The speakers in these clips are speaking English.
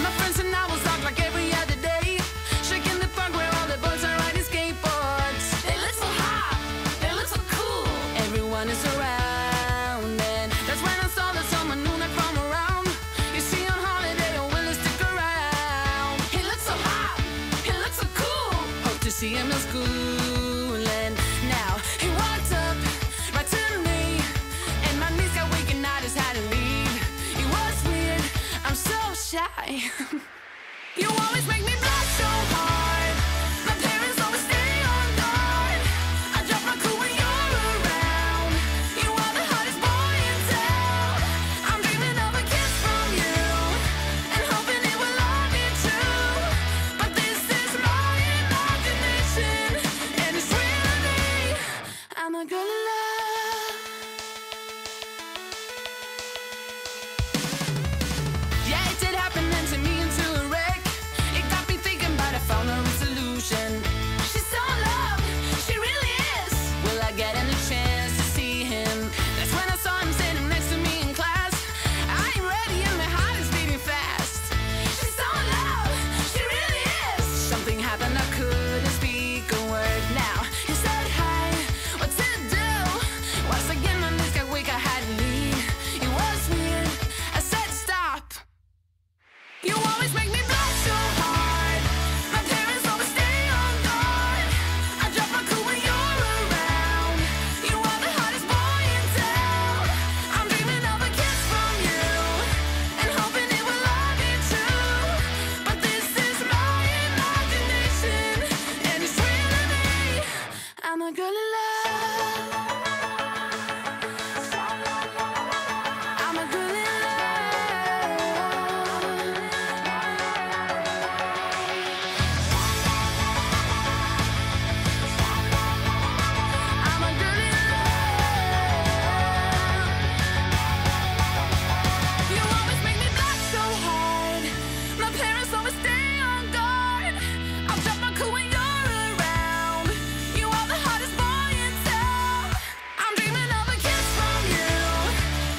My friends and I will talk like every other day, shaking the park where all the boys are riding skateboards. They look so hot, they look so cool. Everyone is around, and that's when I saw that someone new that from around. You see on holiday, or will he stick around? He looks so hot, he looks so cool. Hope to see him in school, and now he walked up right to me, and my knees got weak and I just had to leave. It was weird, I'm so shy. You always make me blush so hard. My parents always stay on guard. I drop my cool when you're around. You are the hottest boy in town. I'm dreaming of a kiss from you, and hoping it will all be true. But this is my imagination, and it's really I'm a girl in love. Yeah, it did happen and to me into a wreck. It got me thinking, but I found a solution. She's so in love, she really is. Will I get any chance to see him? That's when I saw him sitting next to me in class. I ain't ready and my heart is beating fast. She's so in love, she really is. Something happened, I couldn't speak a word. Now he said hi, what to do? Once again my knees got weak, I had to leave. It was weird, I said stop. You always make me blush so hard. My parents always stay on guard. I drop my cool when you're around. You are the hottest boy in town. I'm dreaming of a kiss from you, and hoping it will all be true. But this is my imagination, and it's really me. I'm a girl in love. I'm a girl in love. I'm a girl in love. You always make me blush so hard. My parents always stay on guard. I'll drop my cool when you're around. You are the hottest boy in town. I'm dreaming of a kiss from you,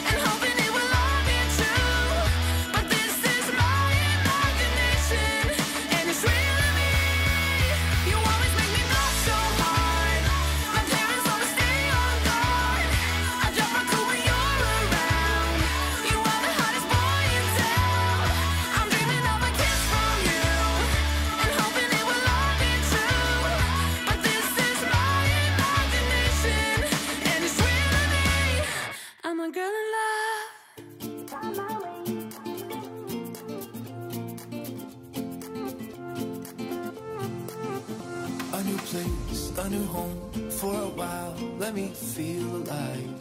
and hoping it will all be true. But this is my imagination, and it's really me. You always make me blush so hard. My parents always stay on guard. I drop my cool when you're around. You are the hottest boy in town. I'm dreaming of a kiss from you, and hoping it will all be true. But this is my imagination, and it's really me. I'm a girl in love. A new place, a new home. For a while, let me feel alive.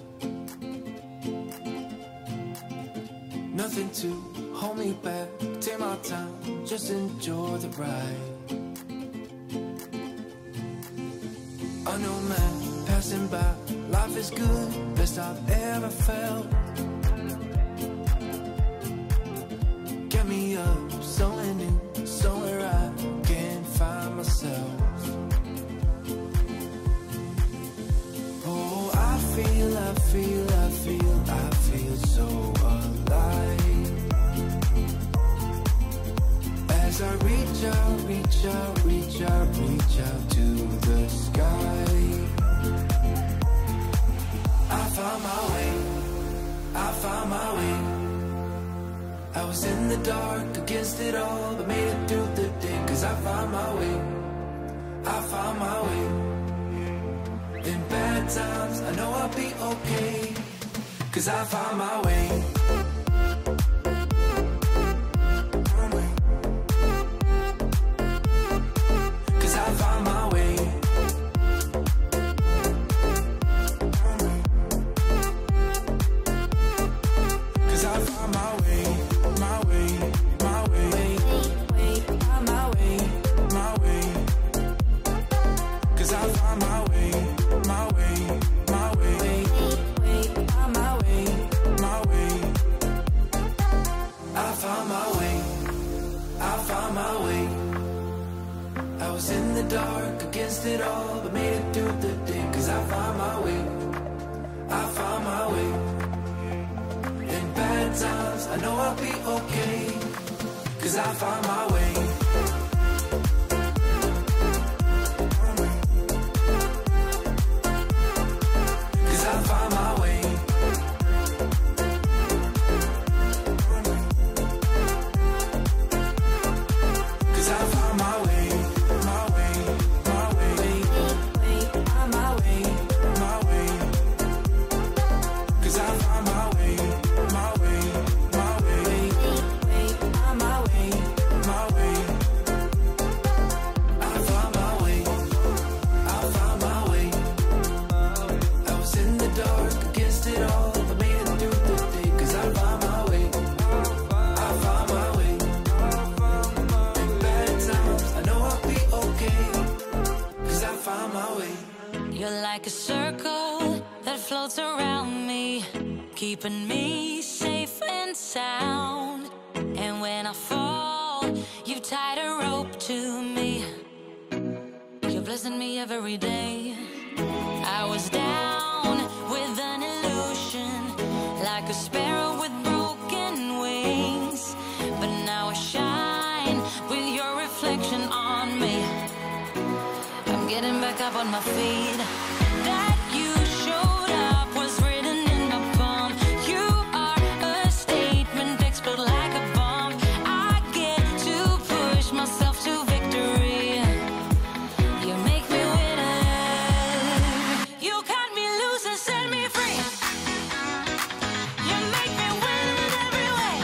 Nothing to hold me back. Take my time, just enjoy the ride. I know, man, passing by. Life is good, best I've ever felt. Get me up, somewhere new, somewhere I can find myself. Oh, I feel so alive. As I reach out to the sky. I found my way. I was in the dark against it all, but made it through the day. Cause I found my way. In bad times, I know I'll be okay. Cause I found my way. Cause I found my way. Cause I found my way. My way. My way. My way. My way. Cause I found my way. My way. My way. My way. My way. 'cause I found my way. 'Cause I found my way. 'Cause I found my way, my way, my way, on my way, my way. 'Cause I found my way, my way, my way, on my way, my way. I found my way, I found my way. I was in the dark against it all, but made it through the day. 'Cause I found my way, I found my way. In bad times, I know I'll be okay. 'Cause I found my way. You're like a circle that floats around me, keeping me safe and sound. And when I fall, you tied a rope to me. You're blessing me every day. I was down with an illusion, like a sparrow with broken wings. But now I shine with your reflection on me. I'm getting back up on my feet. That you showed up was written in my palm. You are a statement expert like a bomb. I get to push myself to victory. You make me winner. You cut me loose and set me free. You make me win in every way.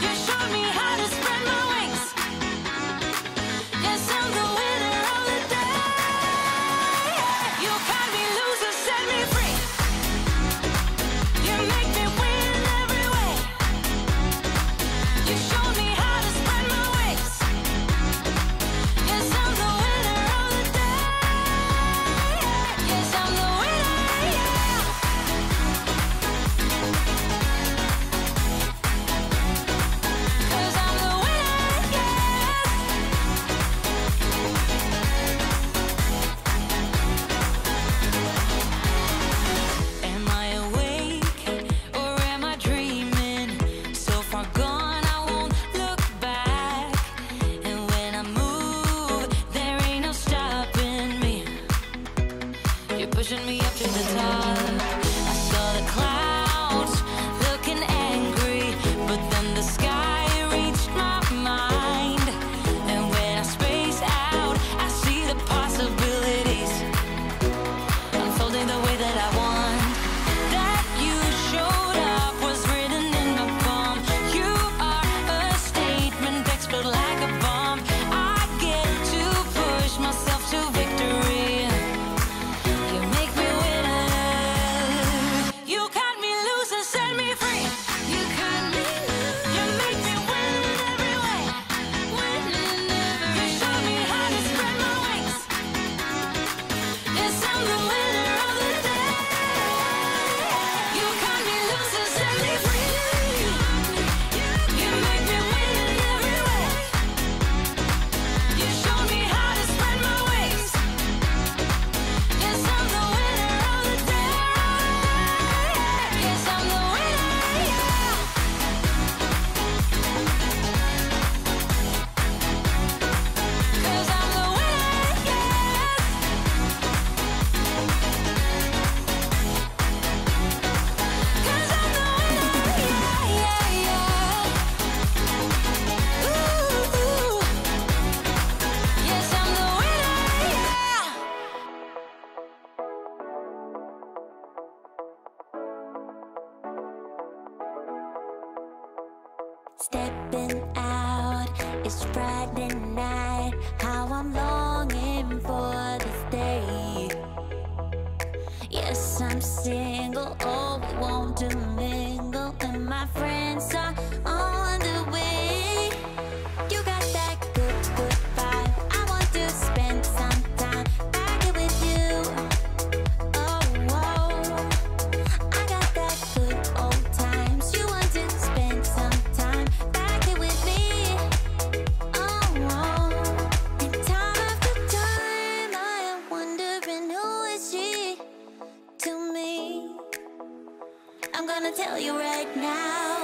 You showed me how to spread my wings. Yes, I'm the winner of the day. You cut me loose and set me free. You make me win in every way. You showed me how to spread my wings. Yes, I'm the winner of the day. Yes, I'm the winner, yeah. 'Cause I'm the winner, yes. Am I awake or am I dreaming? So far gone, I won't look back. And when I move, there ain't no stopping me. You're pushing me up to the top. I saw the clouds looking angry, but then the sky reached my mind. And when I space out, I see the possibilities unfolding the way that I want. That you showed up was written in my palm. You are a statement expert like a bomb. I get to push myself to victory. You make me winner. You cut me loose and set me free. You cut me loose. You make me win in every way. Win in every way. You show me how to spread my wings. Yes, I'm the winner of the day. You cut me loose and set me free. You make me win in every way. You show me how to spread my wings. Yes, I'm the winner of the day. Yes, I'm the winner, yeah. 'Cause I'm the winner, yes. 'Cause I'm the winner, yeah, yeah, yeah. Ooh, yes, I'm the winner, yeah. Stepping out, it's Friday night. How I'm longing for this day. Yes, I'm single, oh, we want to mingle, and my friends are on the way. You got that good, good vibe. I want to spend some time back here with you. Oh, whoa. I got that good old times. You want to spend some time back here with me. Oh, whoa. And time after time, I am wondering who is she to me. I'm gonna tell you right now.